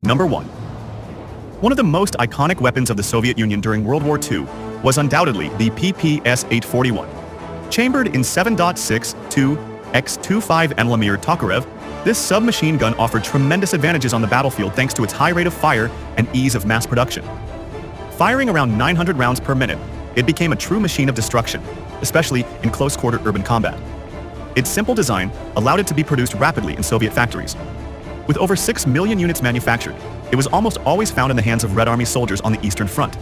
Number 1. One of the most iconic weapons of the Soviet Union during World War II was undoubtedly the PPS-841. Chambered in 7.62x25 mm Tokarev, this submachine gun offered tremendous advantages on the battlefield thanks to its high rate of fire and ease of mass production. Firing around 900 rounds per minute, it became a true machine of destruction, especially in close-quarter urban combat. Its simple design allowed it to be produced rapidly in Soviet factories. With over 6 million units manufactured, it was almost always found in the hands of Red Army soldiers on the Eastern Front.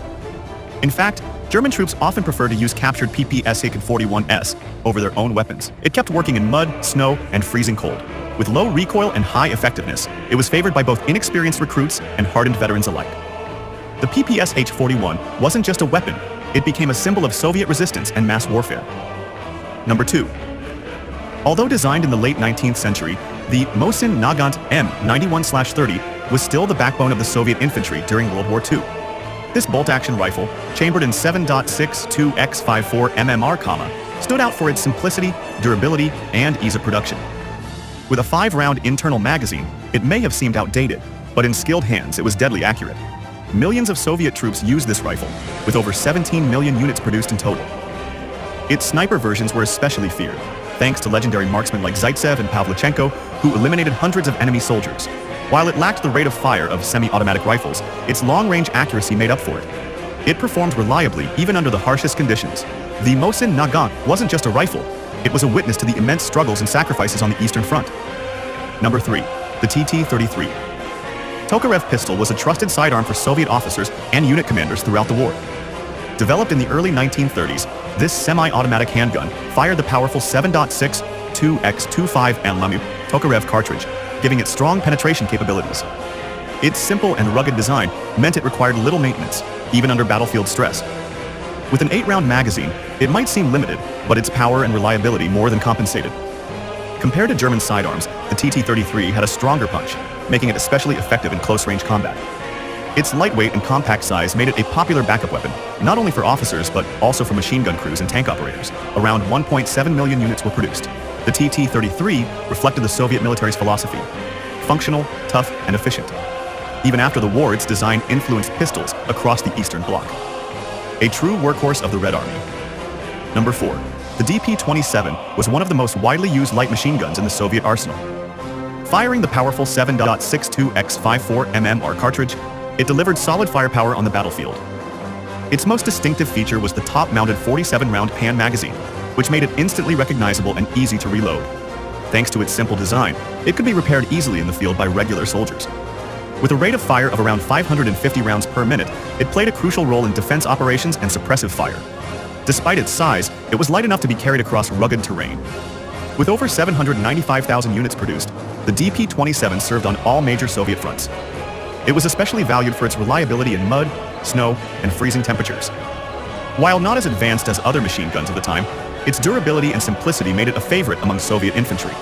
In fact, German troops often preferred to use captured PPS-841s over their own weapons. It kept working in mud, snow, and freezing cold. With low recoil and high effectiveness, it was favored by both inexperienced recruits and hardened veterans alike. The PPS-841 wasn't just a weapon, it became a symbol of Soviet resistance and mass warfare. Number 2. Although designed in the late 19th century, the Mosin Nagant M91/30 was still the backbone of the Soviet infantry during World War II. This bolt-action rifle, chambered in 7.62x54 mmR, stood out for its simplicity, durability, and ease of production. With a 5-round internal magazine, it may have seemed outdated, but in skilled hands it was deadly accurate. Millions of Soviet troops used this rifle, with over 17 million units produced in total. Its sniper versions were especially feared, thanks to legendary marksmen like Zaitsev and Pavlichenko, who eliminated hundreds of enemy soldiers. While it lacked the rate of fire of semi-automatic rifles, its long-range accuracy made up for it. It performed reliably even under the harshest conditions. The Mosin Nagant wasn't just a rifle, it was a witness to the immense struggles and sacrifices on the Eastern Front. Number 3. The TT-33. Tokarev pistol was a trusted sidearm for Soviet officers and unit commanders throughout the war. Developed in the early 1930s, this semi-automatic handgun fired the powerful 7.62x25 mm Tokarev cartridge, giving it strong penetration capabilities. Its simple and rugged design meant it required little maintenance, even under battlefield stress. With an 8-round magazine, it might seem limited, but its power and reliability more than compensated. Compared to German sidearms, the TT-33 had a stronger punch, making it especially effective in close-range combat. Its lightweight and compact size made it a popular backup weapon, not only for officers but also for machine gun crews and tank operators. Around 1.7 million units were produced. The TT-33 reflected the Soviet military's philosophy: functional, tough, and efficient. Even after the war, its design influenced pistols across the Eastern Bloc. A true workhorse of the Red Army. Number 4. The DP-27 was one of the most widely used light machine guns in the Soviet arsenal. Firing the powerful 7.62x54 mmR cartridge, it delivered solid firepower on the battlefield. Its most distinctive feature was the top-mounted 47-round pan magazine, which made it instantly recognizable and easy to reload. Thanks to its simple design, it could be repaired easily in the field by regular soldiers. With a rate of fire of around 550 rounds per minute, it played a crucial role in defense operations and suppressive fire. Despite its size, it was light enough to be carried across rugged terrain. With over 795,000 units produced, the DP-27 served on all major Soviet fronts. It was especially valued for its reliability in mud, snow, and freezing temperatures. While not as advanced as other machine guns of the time, its durability and simplicity made it a favorite among Soviet infantry.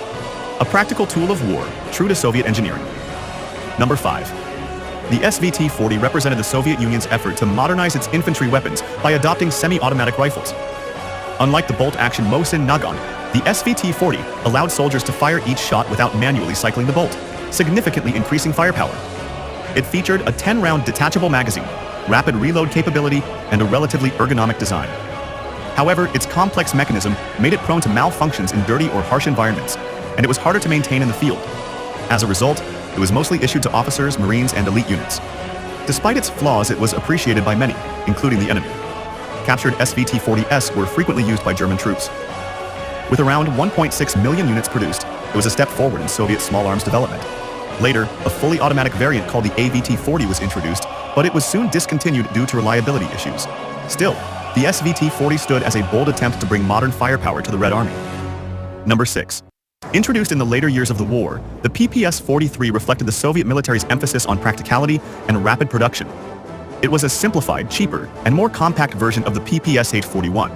A practical tool of war, true to Soviet engineering. Number 5. The SVT-40 represented the Soviet Union's effort to modernize its infantry weapons by adopting semi-automatic rifles. Unlike the bolt-action Mosin Nagant, the SVT-40 allowed soldiers to fire each shot without manually cycling the bolt, significantly increasing firepower. It featured a 10-round detachable magazine, rapid reload capability, and a relatively ergonomic design. However, its complex mechanism made it prone to malfunctions in dirty or harsh environments, and it was harder to maintain in the field. As a result, it was mostly issued to officers, Marines, and elite units. Despite its flaws, it was appreciated by many, including the enemy. Captured SVT-40s were frequently used by German troops. With around 1.6 million units produced, it was a step forward in Soviet small arms development. Later, a fully automatic variant called the AVT-40 was introduced, but it was soon discontinued due to reliability issues. Still, the SVT-40 stood as a bold attempt to bring modern firepower to the Red Army. Number 6. Introduced in the later years of the war, the PPS-43 reflected the Soviet military's emphasis on practicality and rapid production. It was a simplified, cheaper, and more compact version of the PPS-841.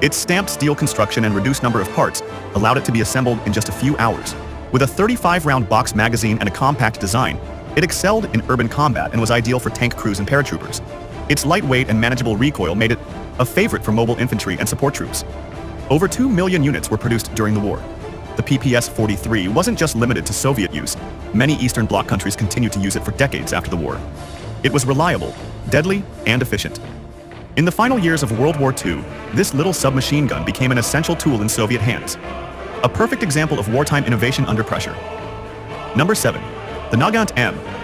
Its stamped steel construction and reduced number of parts allowed it to be assembled in just a few hours. With a 35-round box magazine and a compact design, it excelled in urban combat and was ideal for tank crews and paratroopers. Its lightweight and manageable recoil made it a favorite for mobile infantry and support troops. Over 2 million units were produced during the war. The PPS-43 wasn't just limited to Soviet use. Many Eastern Bloc countries continued to use it for decades after the war. It was reliable, deadly, and efficient. In the final years of World War II, this little submachine gun became an essential tool in Soviet hands. A perfect example of wartime innovation under pressure. Number 7. The Nagant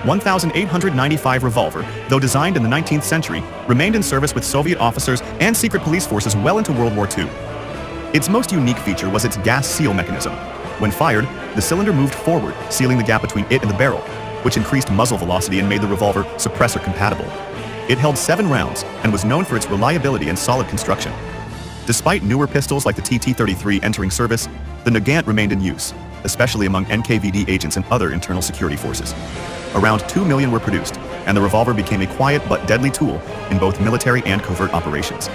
M1895 revolver, though designed in the 19th century, remained in service with Soviet officers and secret police forces well into World War II. Its most unique feature was its gas seal mechanism. When fired, the cylinder moved forward, sealing the gap between it and the barrel, which increased muzzle velocity and made the revolver suppressor compatible. It held 7 rounds and was known for its reliability and solid construction. Despite newer pistols like the TT-33 entering service, the Nagant remained in use, especially among NKVD agents and other internal security forces. Around 2 million were produced, and the revolver became a quiet but deadly tool in both military and covert operations.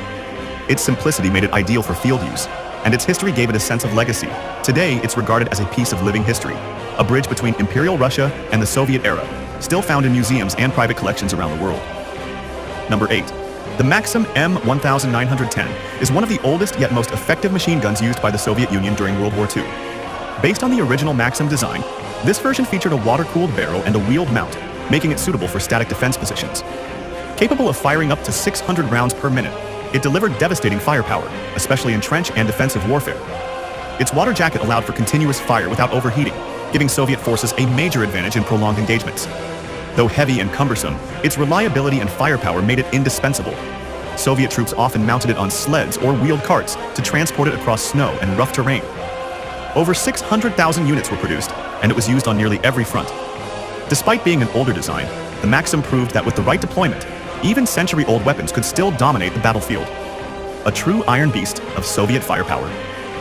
Its simplicity made it ideal for field use, and its history gave it a sense of legacy. Today, it's regarded as a piece of living history, a bridge between Imperial Russia and the Soviet era, still found in museums and private collections around the world. Number 8. The Maxim M1910 is one of the oldest yet most effective machine guns used by the Soviet Union during World War II. Based on the original Maxim design, this version featured a water-cooled barrel and a wheeled mount, making it suitable for static defense positions. Capable of firing up to 600 rounds per minute, it delivered devastating firepower, especially in trench and defensive warfare. Its water jacket allowed for continuous fire without overheating, giving Soviet forces a major advantage in prolonged engagements. Though heavy and cumbersome, its reliability and firepower made it indispensable. Soviet troops often mounted it on sleds or wheeled carts to transport it across snow and rough terrain. Over 600,000 units were produced, and it was used on nearly every front. Despite being an older design, the Maxim proved that with the right deployment, even century-old weapons could still dominate the battlefield. A true iron beast of Soviet firepower.